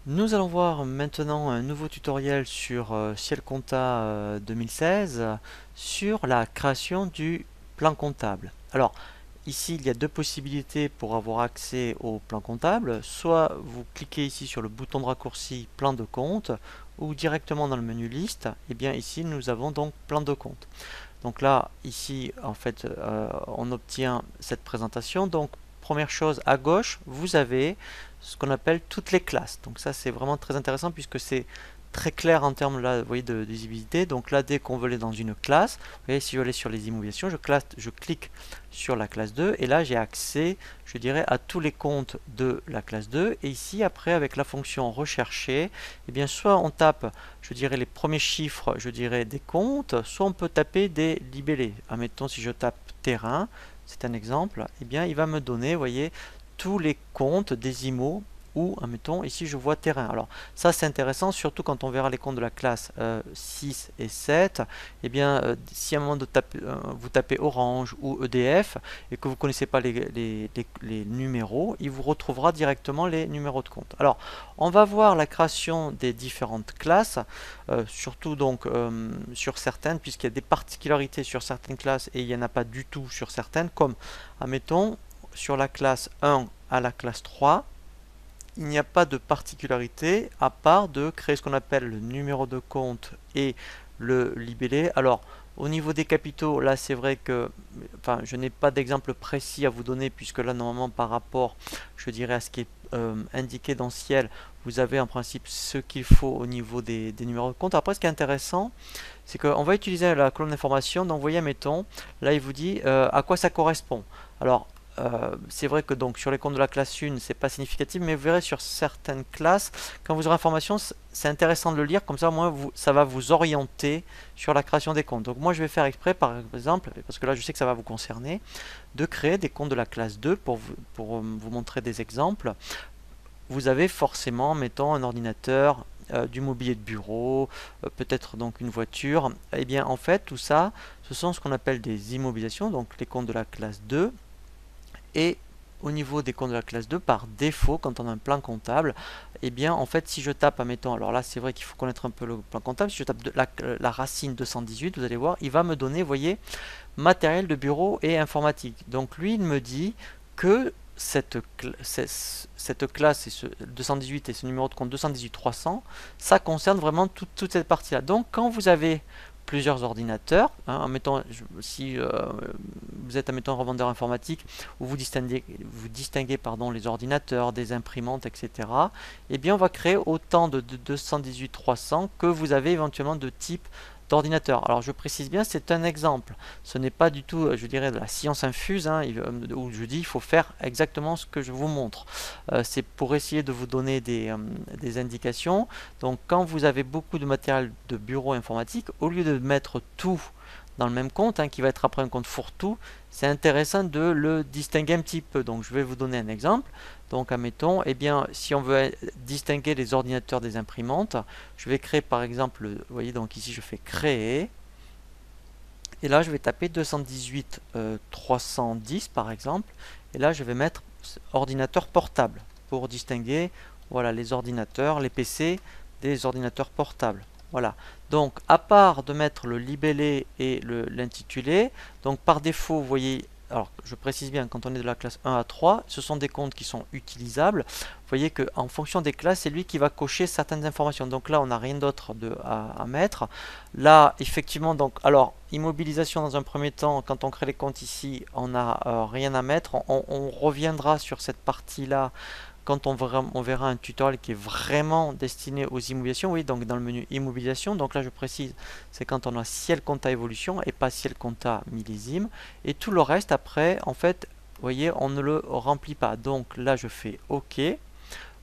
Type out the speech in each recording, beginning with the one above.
Nous allons voir maintenant un nouveau tutoriel sur Ciel Compta 2016 sur la création du plan comptable. Alors, ici, il y a deux possibilités pour avoir accès au plan comptable. Soit vous cliquez ici sur le bouton de raccourci plan de compte ou directement dans le menu liste. Et bien ici, nous avons donc plan de compte. Donc là, ici, en fait, on obtient cette présentation. Donc, première chose, à gauche, vous avez ce qu'on appelle toutes les classes. Donc ça, c'est vraiment très intéressant puisque c'est très clair en termes là, vous voyez, de visibilité. Donc là, dès qu'on veut aller dans une classe, vous voyez, si je veux aller sur les immobilisations, je clique sur la classe 2 et là, j'ai accès, je dirais, à tous les comptes de la classe 2. Et ici, après, avec la fonction rechercher, eh bien, soit on tape, je dirais, les premiers chiffres, je dirais, des comptes, soit on peut taper des libellés. Admettons, si je tape terrain, c'est un exemple, eh bien, il va me donner, vous voyez, tous les comptes des IMO ou, admettons, ici je vois terrain. Alors ça c'est intéressant, surtout quand on verra les comptes de la classe 6 et 7. Eh bien, si à un moment de vous tapez Orange ou EDF et que vous ne connaissez pas les numéros, il vous retrouvera directement les numéros de compte. Alors, on va voir la création des différentes classes, surtout donc sur certaines, puisqu'il y a des particularités sur certaines classes et il n'y en a pas du tout sur certaines, comme, admettons, sur la classe 1 à la classe 3, il n'y a pas de particularité à part de créer ce qu'on appelle le numéro de compte et le libellé. Alors, au niveau des capitaux, là c'est vrai que enfin, je n'ai pas d'exemple précis à vous donner puisque là normalement par rapport, je dirais, à ce qui est indiqué dans Ciel, vous avez en principe ce qu'il faut au niveau des numéros de compte. Après, ce qui est intéressant, c'est qu'on va utiliser la colonne d'information. Donc, vous voyez, mettons, là il vous dit à quoi ça correspond. Alors, c'est vrai que donc sur les comptes de la classe 1, c'est pas significatif, mais vous verrez sur certaines classes, quand vous aurez information, c'est intéressant de le lire, comme ça au moins ça va vous orienter sur la création des comptes. Donc moi je vais faire exprès par exemple, parce que là je sais que ça va vous concerner, de créer des comptes de la classe 2 pour vous montrer des exemples. Vous avez forcément, mettons, un ordinateur, du mobilier de bureau, peut-être donc une voiture. Et bien en fait tout ça, ce sont ce qu'on appelle des immobilisations, donc les comptes de la classe 2. Et au niveau des comptes de la classe 2, par défaut, quand on a un plan comptable, eh bien, en fait, si je tape, admettons, alors là, c'est vrai qu'il faut connaître un peu le plan comptable, si je tape la racine 218, vous allez voir, il va me donner, vous voyez, matériel de bureau et informatique. Donc, lui, il me dit que cette classe et ce 218 et ce numéro de compte 218-300, ça concerne vraiment toute cette partie-là. Donc, quand vous avez plusieurs ordinateurs, hein, si vous êtes un revendeur informatique où vous distinguez pardon, les ordinateurs, des imprimantes, etc., eh bien on va créer autant de 218-300 que vous avez éventuellement de type d'ordinateur. Alors je précise bien, c'est un exemple. Ce n'est pas du tout, je dirais, de la science infuse, hein, où je dis il faut faire exactement ce que je vous montre. C'est pour essayer de vous donner des indications. Donc quand vous avez beaucoup de matériel de bureau informatique, au lieu de mettre tout dans le même compte, hein, qui va être après un compte fourre-tout, c'est intéressant de le distinguer un petit peu. Donc je vais vous donner un exemple. Donc admettons, eh bien, si on veut distinguer les ordinateurs des imprimantes, je vais créer par exemple, vous voyez, donc ici je fais créer, et là je vais taper 218 310 par exemple, et là je vais mettre ordinateur portable pour distinguer, voilà, les ordinateurs, les PC des ordinateurs portables. Voilà. Donc, à part de mettre le libellé et l'intitulé, donc par défaut, vous voyez, alors je précise bien, quand on est de la classe 1 à 3, ce sont des comptes qui sont utilisables. Vous voyez qu'en fonction des classes, c'est lui qui va cocher certaines informations. Donc là, on n'a rien d'autre à mettre. Là, effectivement, donc, alors, immobilisation dans un premier temps, quand on crée les comptes ici, on n'a rien à mettre. On reviendra sur cette partie-là quand on verra un tutoriel qui est vraiment destiné aux immobilisations. Oui, donc dans le menu immobilisation, donc là je précise, c'est quand on a ciel compta évolution et pas ciel compta millésime. Et tout le reste après, en fait, vous voyez, on ne le remplit pas. Donc là je fais OK.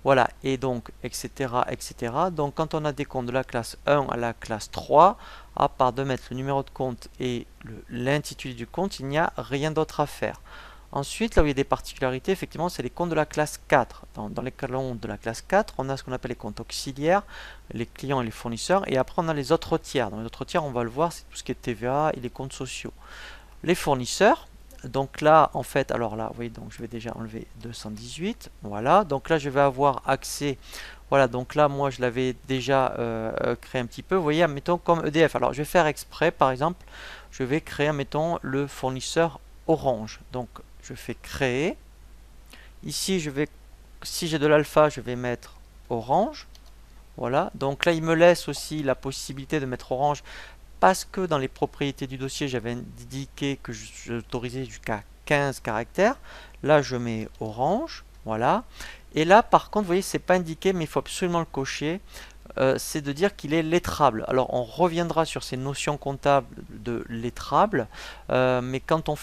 Voilà, et donc, etc., etc. Donc, quand on a des comptes de la classe 1 à la classe 3, à part de mettre le numéro de compte et l'intitulé du compte, il n'y a rien d'autre à faire. Ensuite, là où il y a des particularités, effectivement, c'est les comptes de la classe 4. Dans les colonnes de la classe 4, on a ce qu'on appelle les comptes auxiliaires, les clients et les fournisseurs, et après on a les autres tiers. Dans les autres tiers, on va le voir, c'est tout ce qui est TVA et les comptes sociaux. Les fournisseurs, donc là, en fait, alors là, oui, donc je vais déjà enlever 218. Voilà, donc là, je vais avoir accès. Voilà, donc là, moi, je l'avais déjà créé un petit peu. Vous voyez, admettons comme EDF. Alors, je vais faire exprès, par exemple, je vais créer, admettons, le fournisseur Orange. Donc, je fais créer. Ici, je vais, si j'ai de l'alpha, je vais mettre Orange. Voilà, donc là, il me laisse aussi la possibilité de mettre Orange parce que dans les propriétés du dossier, j'avais indiqué que j'autorisais jusqu'à 15 caractères. Là, je mets orange, voilà. Et là, par contre, vous voyez, c'est pas indiqué, mais il faut absolument le cocher. C'est de dire qu'il est lettrable. Alors, on reviendra sur ces notions comptables de lettrable, mais quand on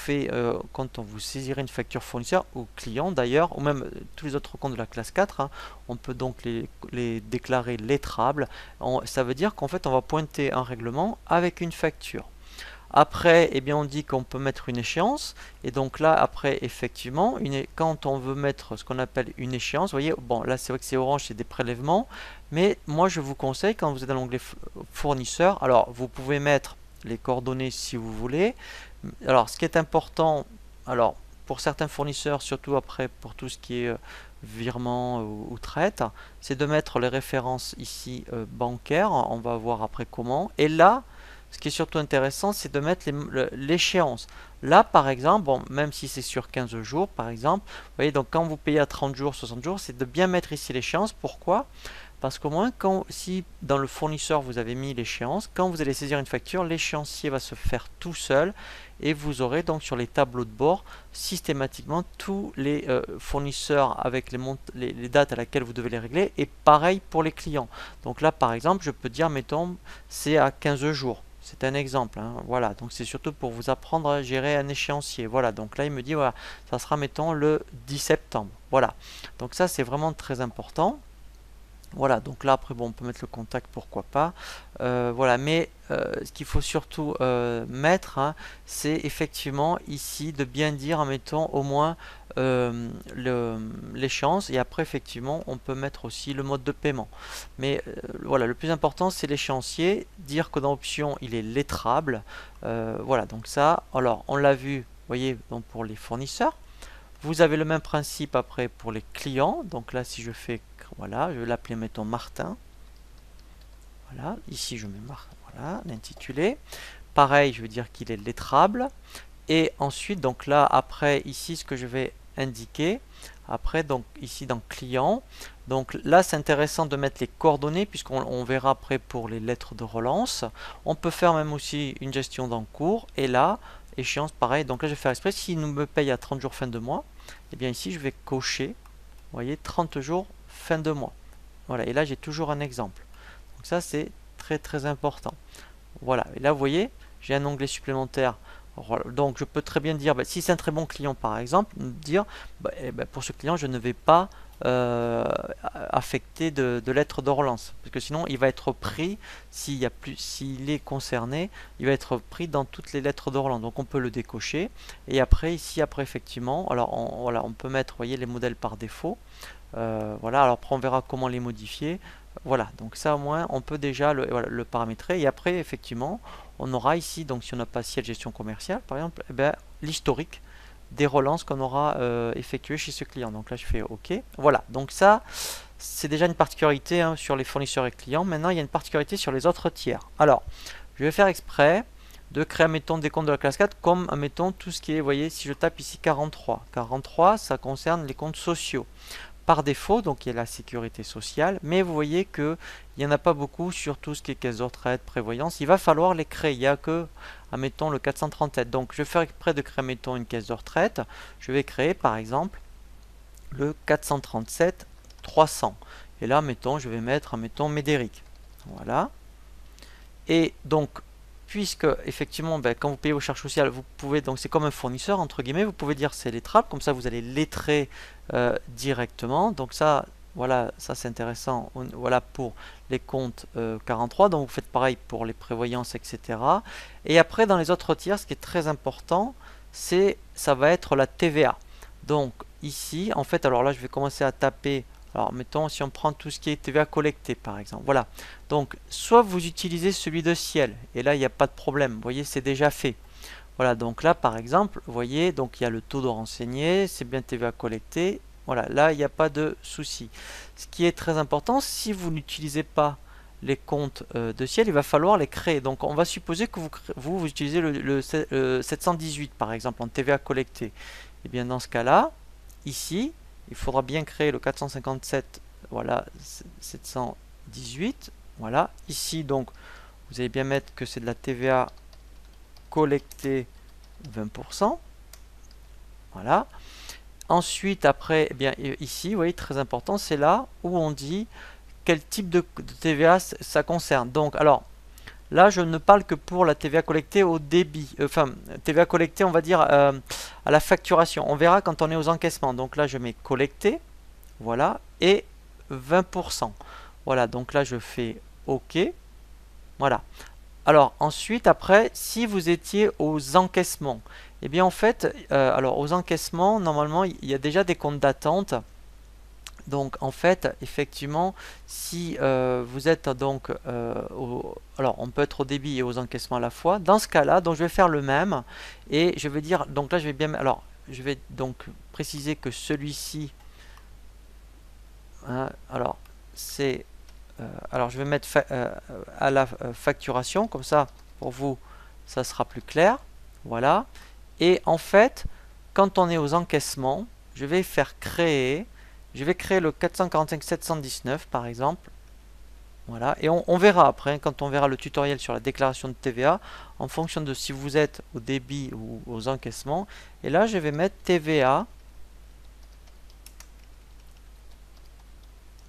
vous saisirez une facture fournisseur ou client d'ailleurs, ou même tous les autres comptes de la classe 4, hein, on peut donc les déclarer lettrables. Ça veut dire qu'en fait, on va pointer un règlement avec une facture. Après, eh bien, on dit qu'on peut mettre une échéance. Et donc là, après, effectivement, quand on veut mettre ce qu'on appelle une échéance, vous voyez, bon, là, c'est vrai que c'est orange, c'est des prélèvements. Mais moi, je vous conseille, quand vous êtes dans l'onglet fournisseur, alors, vous pouvez mettre les coordonnées si vous voulez. Alors, ce qui est important, alors, pour certains fournisseurs, surtout après pour tout ce qui est virement ou traite, c'est de mettre les références ici bancaires. On va voir après comment. Et là, ce qui est surtout intéressant, c'est de mettre l'échéance. Là, par exemple, bon, même si c'est sur 15 jours, par exemple, vous voyez, donc quand vous payez à 30 jours, 60 jours, c'est de bien mettre ici l'échéance. Pourquoi? Parce qu'au moins, si dans le fournisseur vous avez mis l'échéance, quand vous allez saisir une facture, l'échéancier va se faire tout seul et vous aurez donc sur les tableaux de bord systématiquement tous les fournisseurs avec les dates à laquelle vous devez les régler et pareil pour les clients. Donc là, par exemple, je peux dire, mettons, c'est à 15 jours. C'est un exemple, hein. Voilà, donc c'est surtout pour vous apprendre à gérer un échéancier. Voilà, donc là il me dit, voilà, ça sera, mettons, le 10 septembre. Voilà, donc ça c'est vraiment très important. Voilà, donc là après bon, on peut mettre le contact, pourquoi pas. Voilà, mais ce qu'il faut surtout mettre, hein, c'est effectivement ici de bien dire, en mettant au moins l'échéance, et après effectivement on peut mettre aussi le mode de paiement. Mais voilà, le plus important c'est l'échéancier, dire que dans l'option il est lettrable. Voilà, donc ça, alors on l'a vu, vous voyez, donc pour les fournisseurs. Vous avez le même principe après pour les clients. Donc là, si je fais, voilà, je vais l'appeler, mettons, Martin. Voilà, ici je mets Martin, voilà, l'intitulé. Pareil, je veux dire qu'il est lettrable. Et ensuite, donc là, après, ici, ce que je vais indiquer, après, donc ici dans client, donc là, c'est intéressant de mettre les coordonnées, puisqu'on verra après pour les lettres de relance. On peut faire même aussi une gestion d'encours. Et là, échéance, pareil. Donc là, je vais faire exprès. S'il nous me paye à 30 jours fin de mois, et bien ici, je vais cocher, vous voyez, 30 jours fin de mois. Voilà, et là, j'ai toujours un exemple. Donc ça, c'est très très important. Voilà, et là, vous voyez, j'ai un onglet supplémentaire. Donc, je peux très bien dire, si c'est un très bon client, par exemple, dire, pour ce client, je ne vais pas affecter de lettres de relance. Parce que sinon, il va être pris, s'il est concerné, il va être pris dans toutes les lettres de relance. Donc, on peut le décocher. Et après, ici, après, effectivement, alors, voilà, on peut mettre, voyez, les modèles par défaut. Voilà, alors après, on verra comment les modifier. Voilà, donc ça au moins on peut déjà le paramétrer et après effectivement on aura ici, donc si on n'a pas ciel gestion commerciale par exemple, l'historique des relances qu'on aura effectuées chez ce client. Donc là je fais OK. Voilà, donc ça c'est déjà une particularité hein, sur les fournisseurs et clients. Maintenant il y a une particularité sur les autres tiers. Alors je vais faire exprès de créer mettons des comptes de la classe 4 comme mettons tout ce qui est, vous voyez si je tape ici 43. 43 ça concerne les comptes sociaux. Par défaut, donc il y a la sécurité sociale, mais vous voyez qu'il n'y en a pas beaucoup sur tout ce qui est caisse de retraite, prévoyance. Il va falloir les créer. Il n'y a que, admettons, le 437. Donc je vais faire exprès de créer, mettons, une caisse de retraite. Je vais créer, par exemple, le 437 300. Et là, mettons, je vais mettre, mettons, Médéric. Voilà. Et donc, puisque effectivement quand vous payez vos charges sociales vous pouvez, donc c'est comme un fournisseur entre guillemets, vous pouvez dire c'est lettrable, comme ça vous allez lettrer directement. Donc ça voilà, ça c'est intéressant, voilà pour les comptes 43. Donc vous faites pareil pour les prévoyances, etc. Et après dans les autres tiers, ce qui est très important, ça va être la TVA. Donc ici en fait, alors là je vais commencer à taper. Alors, mettons, si on prend tout ce qui est TVA collecté, par exemple. Voilà. Donc, soit vous utilisez celui de ciel, et là, il n'y a pas de problème. Vous voyez, c'est déjà fait. Voilà, donc là par exemple, vous voyez, donc il y a le taux de renseigné, c'est bien TVA collecté. Voilà, là il n'y a pas de souci. Ce qui est très important, si vous n'utilisez pas les comptes de ciel, il va falloir les créer. Donc on va supposer que vous utilisez le 718 par exemple en TVA collecté. Et bien dans ce cas-là, ici, il faudra bien créer le 457, voilà, 718. Voilà, ici donc, vous allez bien mettre que c'est de la TVA collectée 20%. Voilà. Ensuite, après, eh bien, ici, vous voyez, très important, c'est là où on dit quel type de TVA ça concerne. Donc, alors, là, je ne parle que pour la TVA collectée au débit. Enfin, TVA collectée, on va dire, à la facturation. On verra quand on est aux encaissements. Donc là, je mets collecté, voilà, et 20%. Voilà, donc là, je fais OK. Voilà. Alors ensuite, après, si vous étiez aux encaissements, eh bien en fait, alors aux encaissements, normalement, il y a déjà des comptes d'attente. Donc en fait, effectivement, si vous êtes donc alors on peut être au débit et aux encaissements à la fois. Dans ce cas-là, donc je vais faire le même et je vais dire, donc là je vais bien, alors je vais donc préciser que celui-ci, hein, alors c'est alors je vais mettre à la facturation, comme ça pour vous ça sera plus clair. Voilà. Et en fait, quand on est aux encaissements, je vais créer le 445 719 par exemple. Voilà. Et on verra après, hein, quand on verra le tutoriel sur la déclaration de TVA, en fonction de si vous êtes au débit ou aux encaissements. Et là, je vais mettre TVA,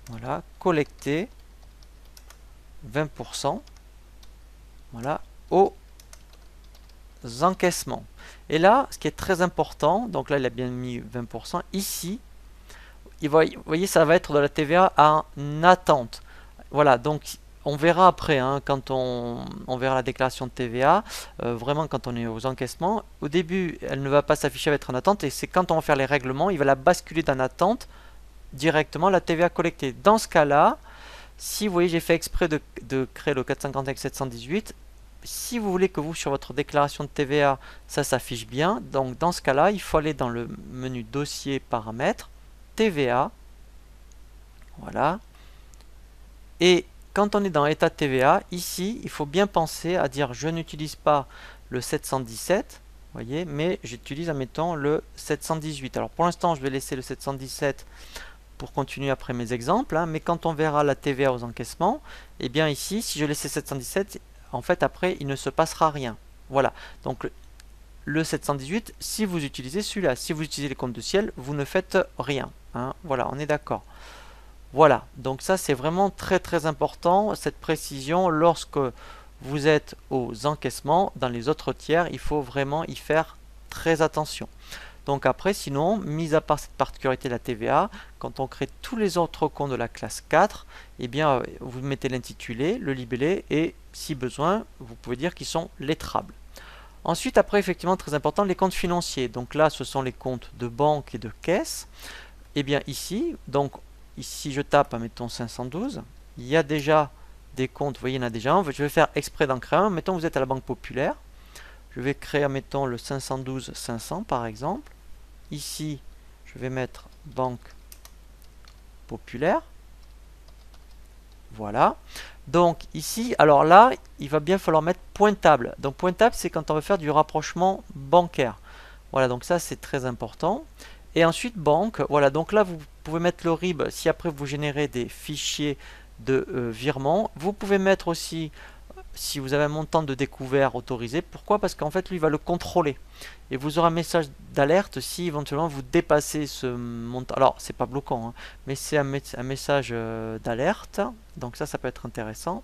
voilà, collecté 20%, voilà, aux encaissements. Et là, ce qui est très important, donc là il a bien mis 20%, ici, vous voyez, ça va être de la TVA en attente. Voilà, donc on verra après, hein, quand on verra la déclaration de TVA, vraiment quand on est aux encaissements. Au début, elle ne va pas s'afficher, être en attente, et c'est quand on va faire les règlements, il va la basculer d'en attente directement la TVA collectée. Dans ce cas-là, si vous voyez, j'ai fait exprès de créer le 451 718. Si vous voulez que vous, sur votre déclaration de TVA, ça s'affiche bien, donc dans ce cas-là, il faut aller dans le menu Dossier, Paramètres, TVA. Voilà. Et quand on est dans État de TVA, ici, il faut bien penser à dire je n'utilise pas le 717, voyez, mais j'utilise, admettons, le 718. Alors pour l'instant, je vais laisser le 717 pour continuer après mes exemples, hein, mais quand on verra la TVA aux encaissements, et bien ici, si je laisse 717, en fait après il ne se passera rien. Voilà, donc le 718, si vous utilisez celui-là, si vous utilisez les comptes de ciel, vous ne faites rien, hein. Voilà, on est d'accord. Voilà, donc ça c'est vraiment très très important, cette précision, lorsque vous êtes aux encaissements. Dans les autres tiers, il faut vraiment y faire très attention. Donc après, sinon, mis à part cette particularité de la TVA, quand on crée tous les autres comptes de la classe 4, eh bien, vous mettez l'intitulé, le libellé, et si besoin, vous pouvez dire qu'ils sont lettrables. Ensuite, après, effectivement, très important, les comptes financiers. Donc là, ce sont les comptes de banque et de caisse. Et bien ici, donc ici je tape, mettons 512, il y a déjà des comptes, vous voyez, il y en a déjà un. Je vais faire exprès d'en créer un. Mettons vous êtes à la Banque Populaire. Je vais créer, mettons, le 512 500 par exemple. Ici, je vais mettre Banque Populaire. Voilà. Donc ici, alors là, il va bien falloir mettre pointable. Donc pointable, c'est quand on veut faire du rapprochement bancaire. Voilà, donc ça c'est très important. Et ensuite banque, voilà, donc là vous pouvez mettre le RIB si après vous générez des fichiers de virement. Vous pouvez mettre aussi, si vous avez un montant de découvert autorisé. Pourquoi? Parce qu'en fait lui il va le contrôler. Et vous aurez un message d'alerte si éventuellement vous dépassez ce montant. Alors c'est pas bloquant, hein, mais c'est un message d'alerte. Donc ça peut être intéressant.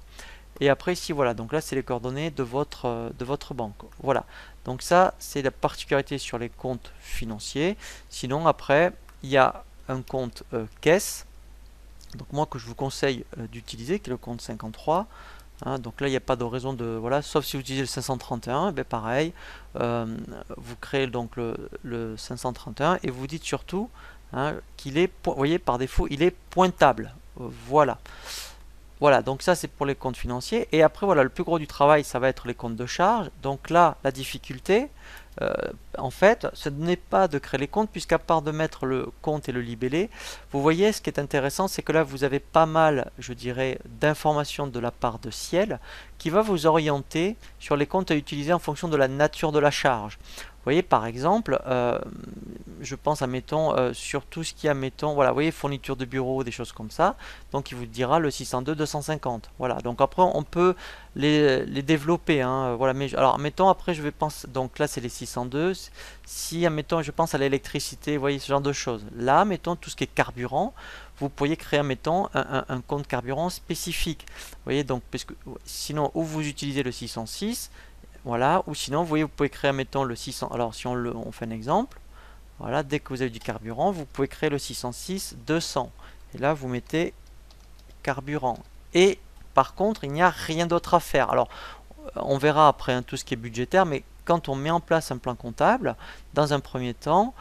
Et après ici voilà, donc là c'est les coordonnées de votre banque. Voilà, donc ça c'est la particularité sur les comptes financiers. Sinon après il y a un compte caisse, donc moi que je vous conseille d'utiliser, qui est le compte 53. Hein, donc là il n'y a pas de raison de, voilà, sauf si vous utilisez le 531, ben pareil, vous créez donc le 531 et vous dites surtout, hein, qu'il est, vous voyez, par défaut il est pointable. Voilà. Voilà, donc ça c'est pour les comptes financiers. Et après, voilà, le plus gros du travail, ça va être les comptes de charge. Donc là, la difficulté, euh, en fait, ce n'est pas de créer les comptes, puisqu'à part de mettre le compte et le libellé, vous voyez, ce qui est intéressant, c'est que là, vous avez pas mal, je dirais, d'informations de la part de Ciel, qui va vous orienter sur les comptes à utiliser en fonction de la nature de la charge. Vous voyez, par exemple, je pense, admettons, sur tout ce qui est, admettons, voilà, vous voyez, fourniture de bureau, des choses comme ça. Donc, il vous dira le 602 250. Voilà. Donc, après, on peut les développer, hein, voilà. Mais, alors, mettons, après, je vais penser, donc là, c'est les 602. Si, admettons, je pense à l'électricité, vous voyez, ce genre de choses. Là, mettons, tout ce qui est carburant, vous pourriez créer, mettons, un compte carburant spécifique. Vous voyez, donc, parce que sinon, ou vous utilisez le 606, voilà, ou sinon, vous voyez, vous pouvez créer, mettons, le 600. Alors, si on fait un exemple, voilà, dès que vous avez du carburant, vous pouvez créer le 606 200. Et là, vous mettez carburant. Et par contre, il n'y a rien d'autre à faire. Alors, on verra après hein, tout ce qui est budgétaire, mais quand on met en place un plan comptable, dans un premier temps,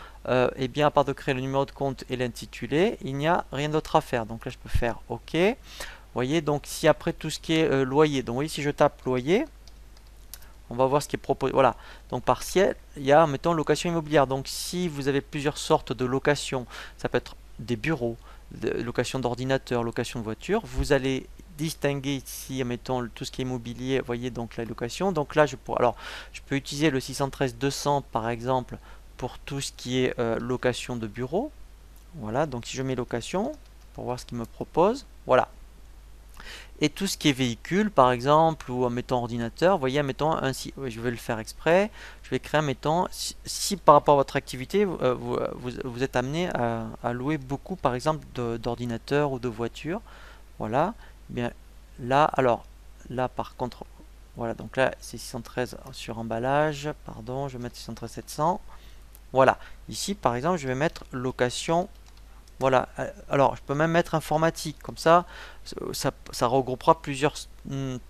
et bien à part de créer le numéro de compte et l'intitulé, il n'y a rien d'autre à faire. Donc là, je peux faire OK. Vous voyez, donc si après tout ce qui est loyer, donc vous voyez, si je tape loyer, on va voir ce qui est proposé. Voilà. Donc partiel, il y a, mettons, location immobilière. Donc si vous avez plusieurs sortes de locations, ça peut être des bureaux, location d'ordinateur, location de voiture, vous allez distinguer ici, mettons, tout ce qui est immobilier, vous voyez, donc la location. Donc là, je peux utiliser le 613 200 par exemple pour tout ce qui est location de bureau. Voilà, donc si je mets location, pour voir ce qu'il me propose, voilà. Et tout ce qui est véhicule, par exemple, ou mettons ordinateur, vous voyez, mettons ainsi, je vais le faire exprès, je vais créer, mettons, si par rapport à votre activité, vous êtes amené à louer beaucoup, par exemple, d'ordinateurs ou de voitures, voilà, eh bien là, alors, là par contre, voilà, donc là c'est 613 sur emballage, pardon, je vais mettre 613 700, voilà, ici par exemple, je vais mettre location. Voilà, alors je peux même mettre informatique, comme ça regroupera plusieurs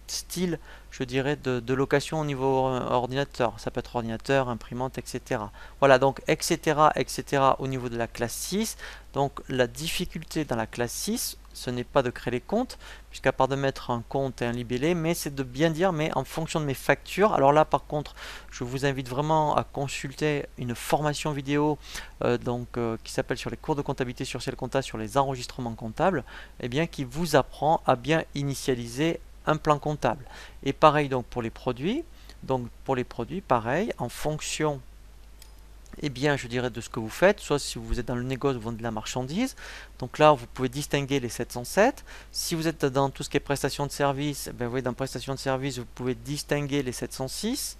styles, je dirais, de location au niveau ordinateur. Ça peut être ordinateur, imprimante, etc. Voilà, donc etc., etc. au niveau de la classe 6. Donc la difficulté dans la classe 6, ce n'est pas de créer les comptes, puisqu'à part de mettre un compte et un libellé, mais c'est de bien dire, mais en fonction de mes factures. Alors là, par contre, je vous invite vraiment à consulter une formation vidéo qui s'appelle sur les cours de comptabilité sur Ciel Compta sur les enregistrements comptables, et bien qui vous apprend à bien initialiser un plan comptable. Et pareil donc pour les produits. Donc pour les produits, pareil, en fonction eh bien, je dirais de ce que vous faites, soit si vous êtes dans le négoce, vous vendez de la marchandise, donc là, vous pouvez distinguer les 707. Si vous êtes dans tout ce qui est prestation de service, ben, vous voyez, dans prestation de service, vous pouvez distinguer les 706.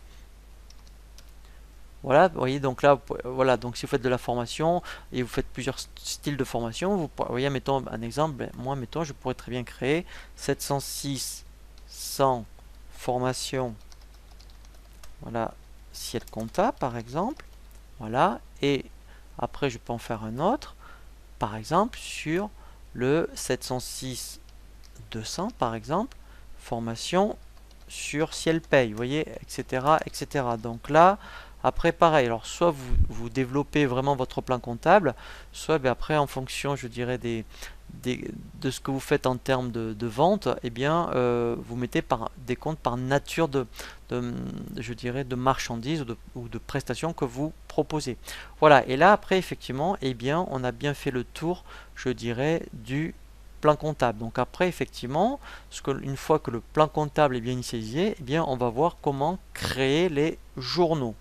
Voilà, vous voyez, donc là, voilà, donc si vous faites de la formation et vous faites plusieurs styles de formation, vous voyez, mettons un exemple, ben, moi, mettons, je pourrais très bien créer 706 100 formation, voilà, Ciel Compta, par exemple, voilà, et après, je peux en faire un autre, par exemple, sur le 706 200, par exemple, formation sur Ciel Paye, vous voyez, etc., etc. Donc là, après, pareil, alors soit vous développez vraiment votre plan comptable, soit ben, après, en fonction, je dirais, de ce que vous faites en termes de vente, eh bien, vous mettez des comptes par nature je dirais, de marchandises ou de prestations que vous proposez. Voilà, et là, après, effectivement, eh bien, on a bien fait le tour, je dirais, du plan comptable. Donc après, effectivement, une fois que le plan comptable est bien initialisé, eh bien, on va voir comment créer les journaux.